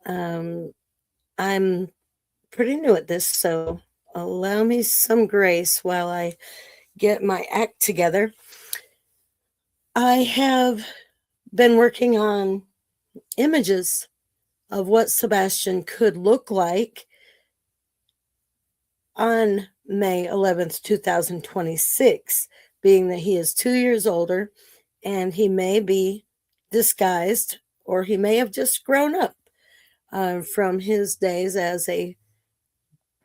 I'm pretty new at this, so allow me some grace while I get my act together. I have been working on images of what Sebastian could look like on May 11th, 2026, being that he is 2 years older and he may be disguised or he may have just grown up from his days as a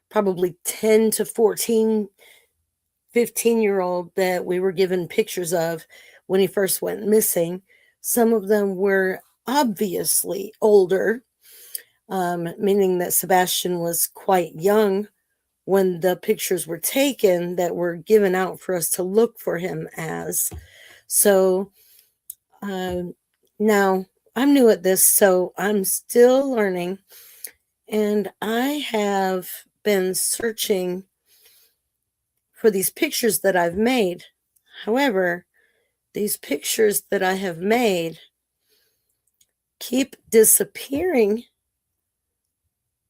probably 10 to 14, 15-year-old that we were given pictures of when he first went missing. Some of them were obviously older, meaning that Sebastian was quite young when the pictures were taken that were given out for us to look for him as. So now I'm new at this, so I'm still learning. And I have been searching for these pictures that I've made. However, these pictures that I have made keep disappearing.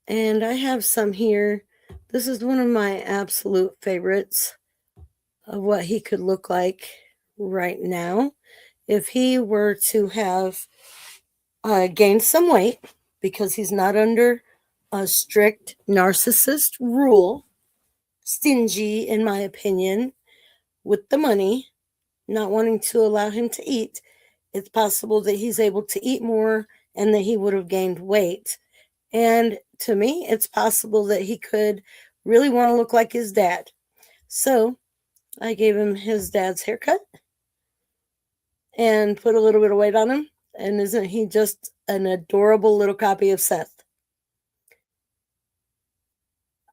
And I have some here. This is one of my absolute favorites of what he could look like right now. If he were to have gained some weight, because he's not under a strict narcissist rule, stingy, in my opinion, with the money, not wanting to allow him to eat, it's possible that he's able to eat more and that he would have gained weight. And to me, it's possible that he could really want to look like his dad. So I gave him his dad's haircut and put a little bit of weight on him. And isn't he just an adorable little copy of Seth?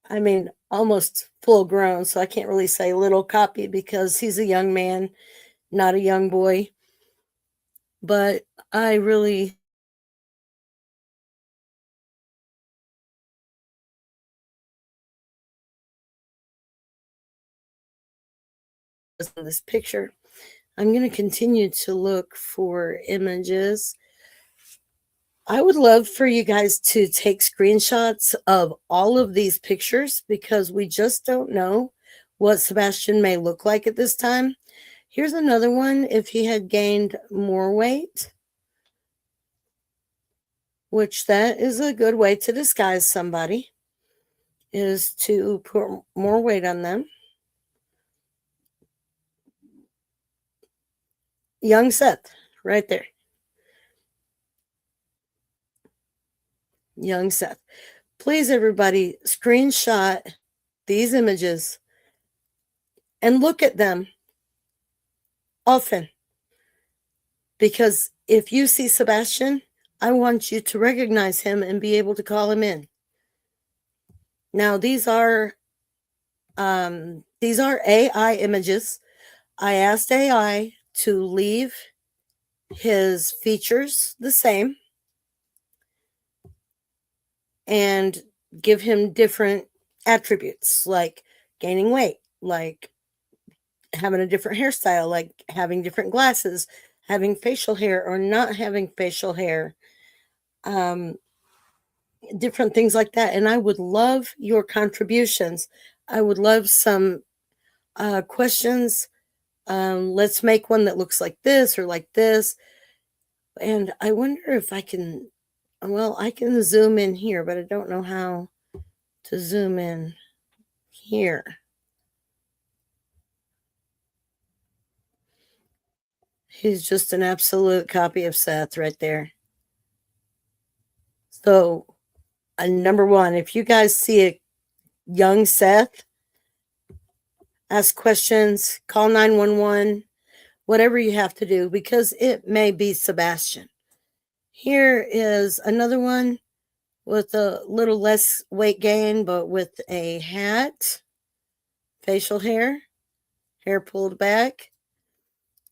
I mean, almost full grown, so I can't really say little copy because he's a young man, not a young boy. But I really this picture. I'm going to continue to look for images. I would love for you guys to take screenshots of all of these pictures because we just don't know what Sebastian may look like at this time. Here's another one if he had gained more weight, which that is a good way to disguise somebody, is to put more weight on them. Young Seth, right there. Young Seth. Please, everybody, screenshot these images and look at them often. Because if you see Sebastian, I want you to recognize him and be able to call him in. Now, these are AI images. I asked AI to leave his features the same and give him different attributes like gaining weight, like having a different hairstyle, like having different glasses, having facial hair or not having facial hair, different things like that. And I would love your contributions. I would love some questions. Let's make one that looks like this or like this. And I wonder if I can, well, I can zoom in here, but I don't know how to zoom in here. He's just an absolute copy of Seth right there. So, number one, if you guys see a young Seth, ask questions, call 911, whatever you have to do, because it may be Sebastian. Here is another one with a little less weight gain, but with a hat, facial hair, hair pulled back.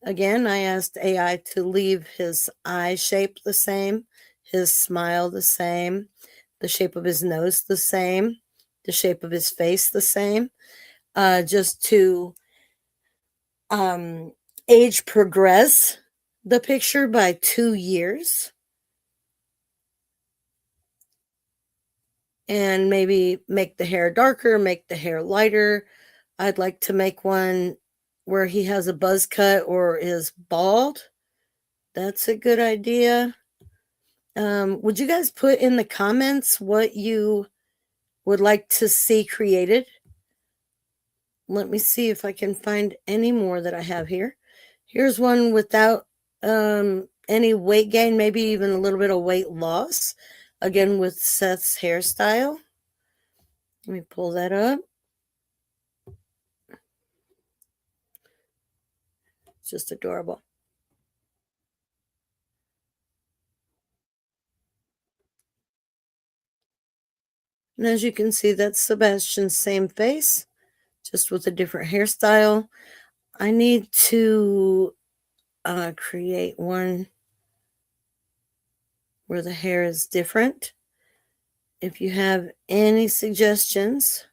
Again, I asked AI to leave his eye shape the same, his smile the same, the shape of his nose the same, the shape of his face the same, just to age progress the picture by 2 years. and maybe make the hair darker, make the hair lighter. I'd like to make one where he has a buzz cut or is bald. That's a good idea. Would you guys put in the comments what you would like to see created? Let me see if I can find any more that I have here. Here's one without any weight gain, maybe even a little bit of weight loss. Again, with Seth's hairstyle. Let me pull that up. It's just adorable. And as you can see, that's Sebastian's same face, just with a different hairstyle. I need to create one where the hair is different. If you have any suggestions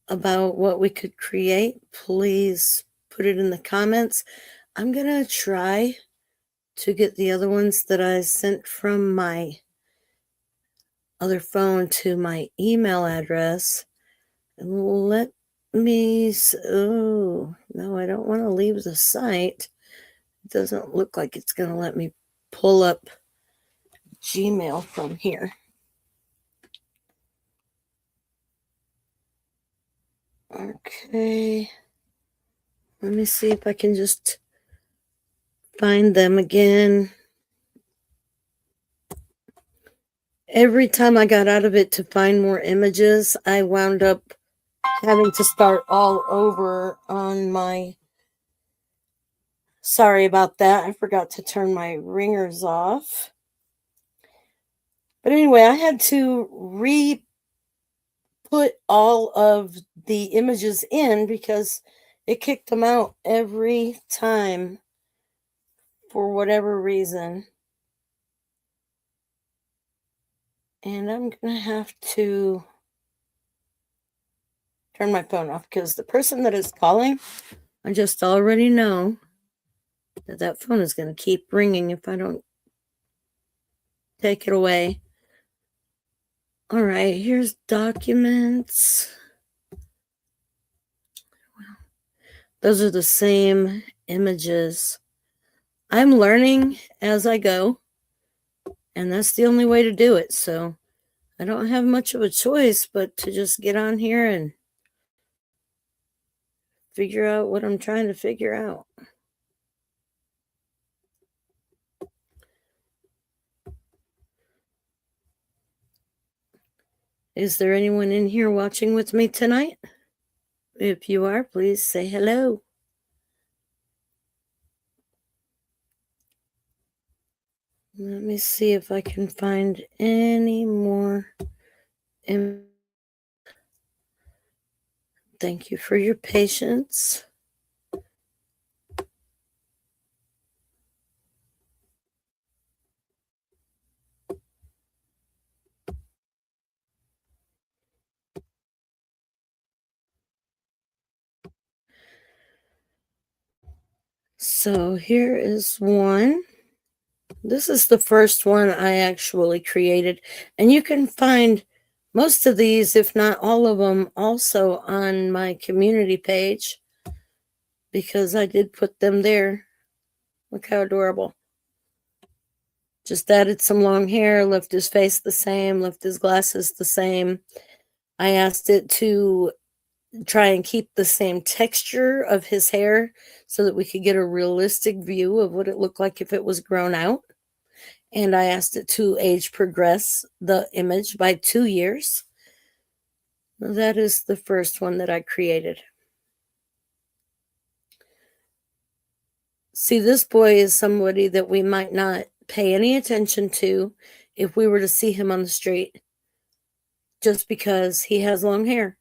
about what we could create, please put it in the comments. I'm going to try to get the other ones that I sent from my other phone to my email address. And let me, oh, no, I don't want to leave the site. It doesn't look like it's going to let me pull up Gmail from here. Okay. Let me see if I can just find them again. Every time I got out of it to find more images, I wound up having to start all over on my... Sorry about that. I forgot to turn my ringers off. But anyway, I had to re-put all of the images in because it kicked them out every time for whatever reason. And I'm going to have to turn my phone off because the person that is calling, I just already know that that phone is going to keep ringing if I don't take it away. All right, here's documents. Those are the same images. I'm learning as I go, and that's the only way to do it. So I don't have much of a choice but to just get on here and figure out what I'm trying to figure out. Is there anyone in here watching with me tonight? If you are, please say hello. Let me see if I can find any more. Thank you for your patience. So here is one. This is the first one I actually created. And you can find most of these, if not all of them, also on my community page because I did put them there. Look how adorable. Just added some long hair, left his face the same, left his glasses the same. I asked it to try and keep the same texture of his hair so that we could get a realistic view of what it looked like if it was grown out. And I asked it to age progress the image by 2 years. That is the first one that I created. See, this boy is somebody that we might not pay any attention to if we were to see him on the street, just because he has long hair.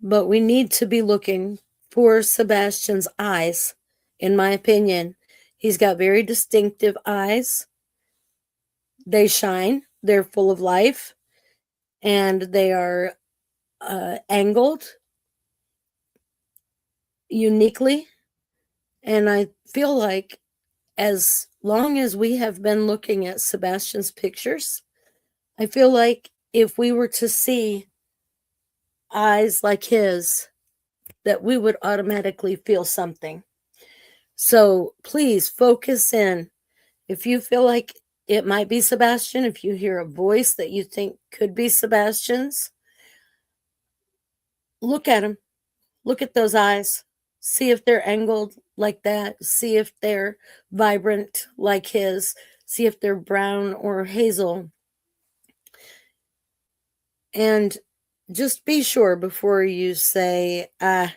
But we need to be looking for Sebastian's eyes, in my opinion. He's got very distinctive eyes. They shine. They're full of life. And they are angled uniquely. And I feel like as long as we have been looking at Sebastian's pictures, I feel like if we were to see eyes like his, that we would automatically feel something. So please focus in. If you feel like it might be Sebastian, if you hear a voice that you think could be Sebastian's, look at him. Look at those eyes. See if they're angled like that. See if they're vibrant like his. See if they're brown or hazel. And just be sure before you say, I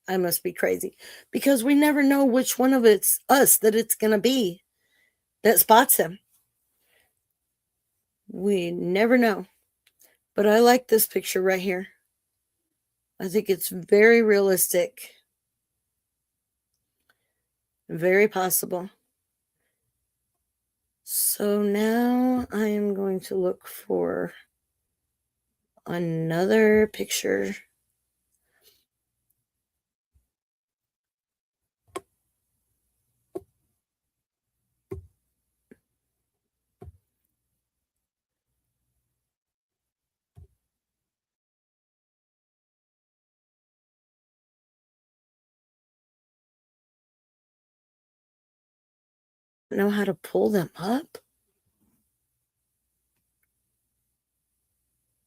must be crazy. Because we never know which one of it's us that it's going to be that spots him. We never know. But I like this picture right here. I think it's very realistic. Very possible. So now I am going to look for another picture. Know how to pull them up.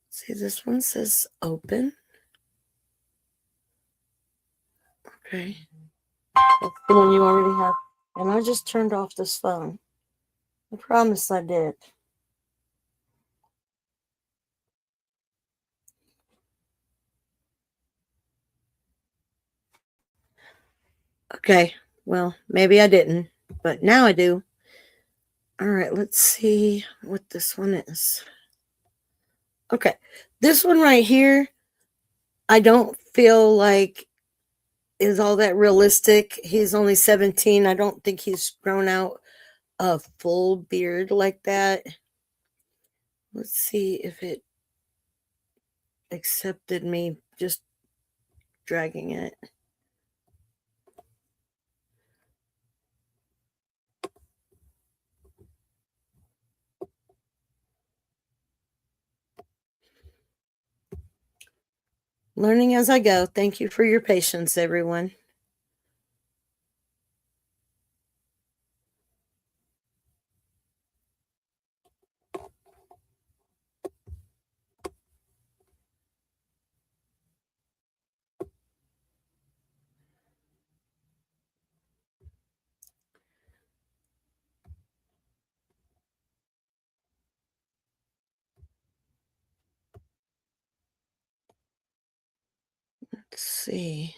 See, this one says open. Okay. That's the one you already have. And I just turned off this phone. I promise I did. Okay. Well, maybe I didn't, but now I do. All right, let's see what this one is. Okay. This one right here, I don't feel like is all that realistic. He's only 17. I don't think he's grown out a full beard like that. Let's see if it accepted me just dragging it. Learning as I go. Thank you for your patience, everyone. Let's see.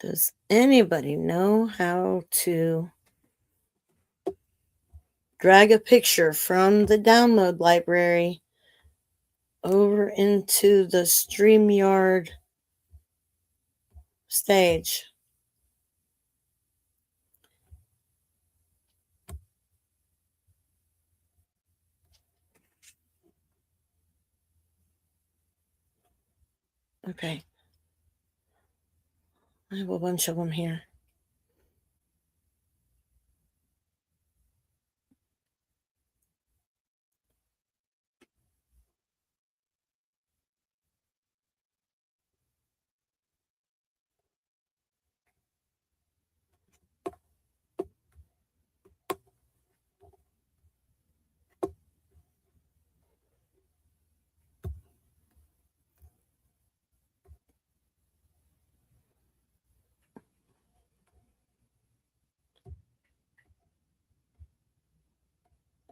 Does anybody know how to drag a picture from the download library over into the StreamYard stage? Okay. I have a bunch of them here.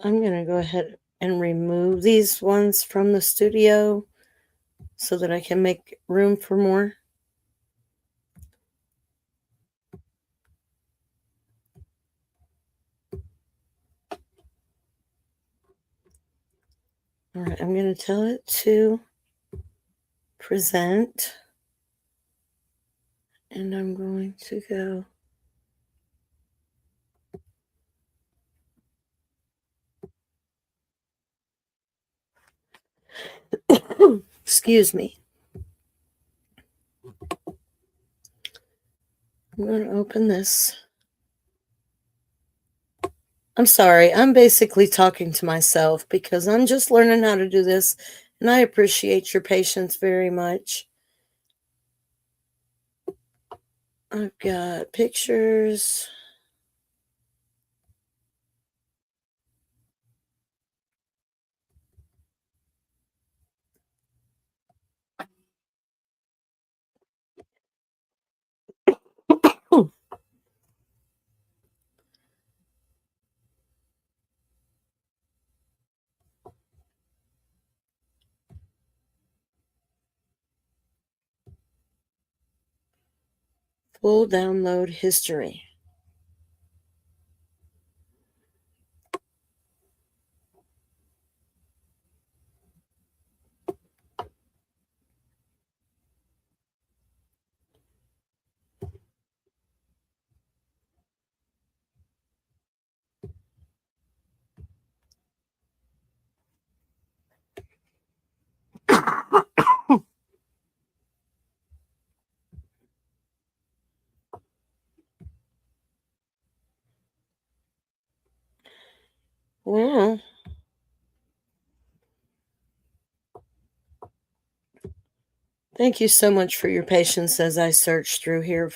I'm going to go ahead and remove these ones from the studio so that I can make room for more. All right, I'm going to tell it to present. And I'm going to go. Excuse me. I'm going to open this. I'm sorry. I'm basically talking to myself because I'm just learning how to do this, and I appreciate your patience very much. I've got pictures. Full download history. Well, thank you so much for your patience as I search through here.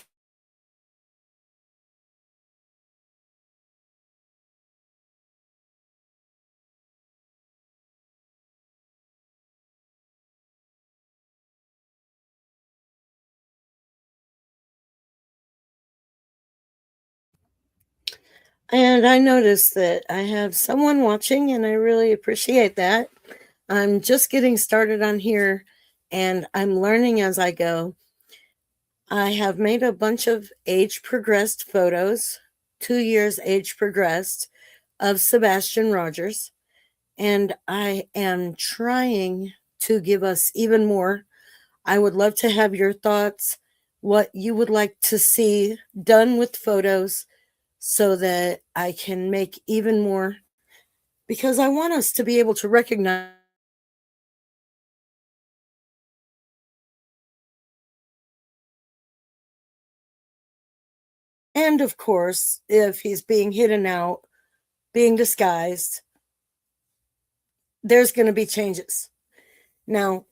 And I noticed that I have someone watching, and I really appreciate that. I'm just getting started on here, and I'm learning as I go. I have made a bunch of age progressed photos, 2 years age progressed, of Sebastian Rogers, and I am trying to give us even more. I would love to have your thoughts, what you would like to see done with photos so that I can make even more, because I want us to be able to recognize. And of course, if he's being hidden out, being disguised, there's going to be changes. Now,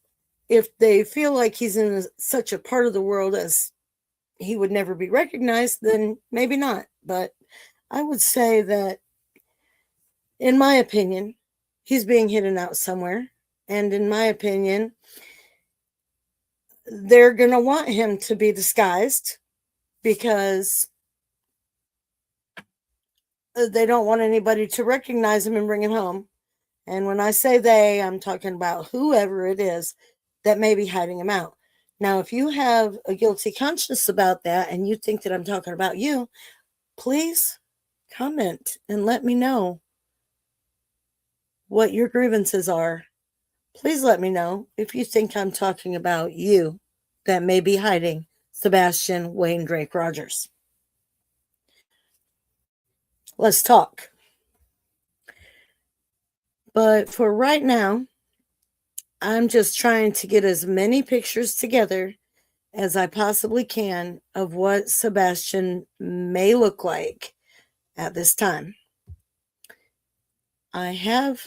if they feel like he's in such a part of the world as he would never be recognized, then maybe not. But I would say that, in my opinion, he's being hidden out somewhere. And in my opinion, they're going to want him to be disguised because they don't want anybody to recognize him and bring him home. And when I say they, I'm talking about whoever it is that may be hiding him out. Now, if you have a guilty conscience about that and you think that I'm talking about you, please comment and let me know what your grievances are. Please let me know if you think I'm talking about you that may be hiding Sebastian Wayne Drake Rogers. Let's talk. But for right now, I'm just trying to get as many pictures together as I possibly can of what Sebastian may look like at this time. I have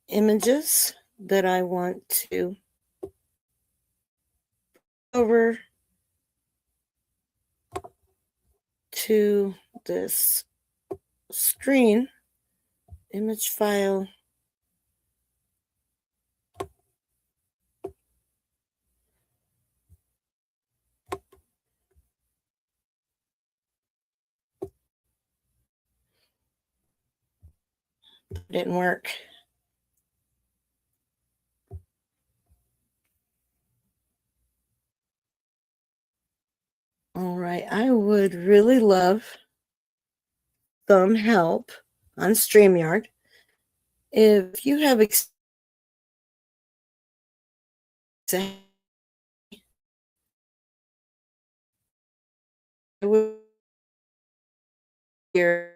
images that I want to over to this screen. Image file. Didn't work. All right, I would really love some help on StreamYard. If you have I would hear